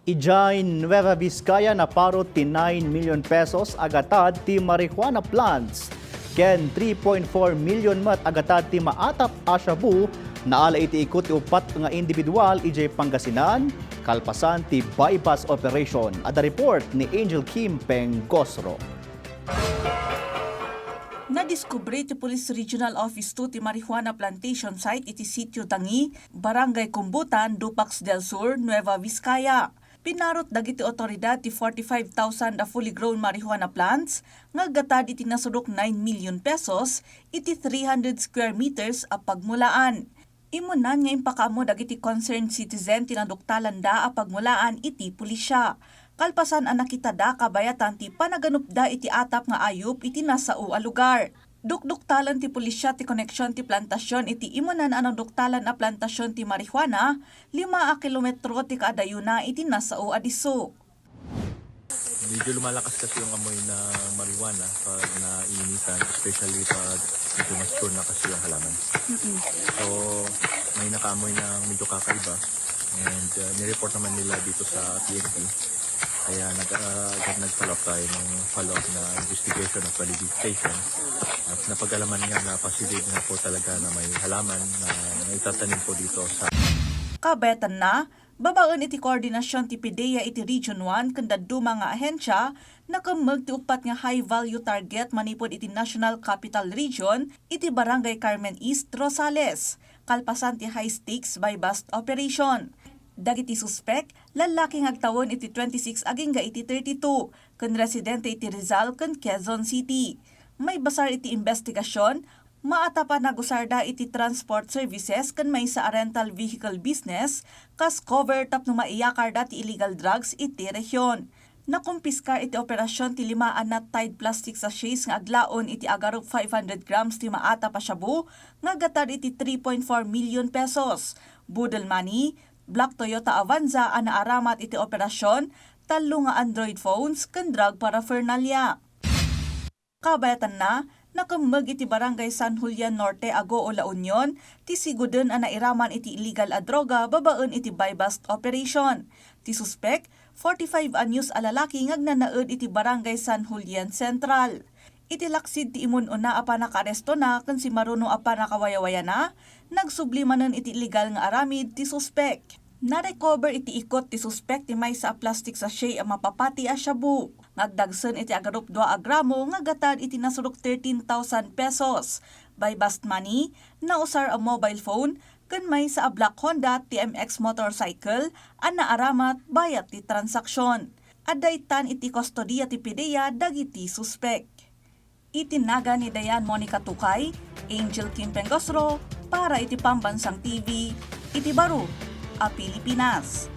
Idiay, Nueva Vizcaya naparut ti 9 million pesos agatad ti marijuana plants. Ken 3.4 million mat agatad ti maatap a shabu naala iti ikot ti upat nga individual ijay Pangasinan, kalpasan ti bypass operation. Ada report ni Anjel Kim Pengosro. Nadiskubre ti Police Regional Office 2 ti marijuana plantation site iti sitio Tangi, Barangay Kumbutan, Dupax Del Sur, Nueva Vizcaya. Pinarot dagiti otoridad ti 45,000 a fully grown marijuana plants nga gatad iti nasudok 9 million pesos iti 300 square meters a pagmulaan. Imunan nga impakamo dagiti concerned citizen tinaduktalan da a pagmulaan iti pulisya. Kalpasan ang nakitada kabayatan ti panaganupda iti atap nga ayup iti nasao a lugar. Dukduktalan ti pulisya ti koneksyon ti plantasyon iti imunan anong duktalan a plantasyon ti marijuana 5 kilometro ti kaadayuna iti nasao a diso. Medyo lumalakas kasi yung amoy ng marijuana pag nainitan, especially pag medyo mature na kasi yung halaman. So may nakaamoy ng medyo kakaiba and nireport naman nila dito sa PNP. Kaya nag-follow up tayo ng follow-up na investigation at validation. At napag-alaman nga na positive nga po talaga na may halaman na itatanim po dito sa... Kabetan na, babaen iti koordinasyon ti PDEA iti Region 1 kanda duma nga ahensya na kamag ti upat nga high-value target manipod iti National Capital Region iti Barangay Carmen East, Rosales. Kalpasan ti high-stakes by bust operation. Dagiti suspek, lalaki ngagtawon iti 26 aging iti 32, kun residente iti Rizal kun Quezon City. May basar iti investigasyon, maatapan nagusarda iti transport services kun may sa rental vehicle business, kas cover tap no maiyakar dati illegal drugs iti rehiyon. Nakumpiskar iti operasyon ti 5 na Tide plastic sachets nga aglaon iti agarop 500 grams ti maata pa shabu, nga gatad iti 3.4 million pesos. Budol money, Black Toyota Avanza ang naaramat iti operasyon, 3 nga Android phones ken drug paraphernalia. Kabayatan na, nakamag iti Barangay San Julian Norte, Agoo, La Union, ti siguden ang nairaman iti illegal a droga babaen iti buy-bust operation. Ti suspek, 45 anyos a lalaki ngagnanaed iti Barangay San Julian Central. Iti laksid ti imun-una apa nakaaresto na kan si Maruno apa nakawayawaya na, nagsublimanan iti illegal nga aramid ti suspek. Na-recover iti ikot ti suspek ti may sa plastic sachet ang mapapati a shabu. Ngagdagsen iti agarup 2 gramo nga gatad iti nasurok 13,000 pesos. By bust money, nausar ang mobile phone, kan may sa black Honda TMX motorcycle ang naaramat bayat ti transaksyon. Adaytan iti kustodiya ti PDEA dagiti suspek. Itinaga ni Dayan Monica Tukay, Anjel Kim Pengosro, para iti Pambansang TV, iti Baro, a Pilipinas.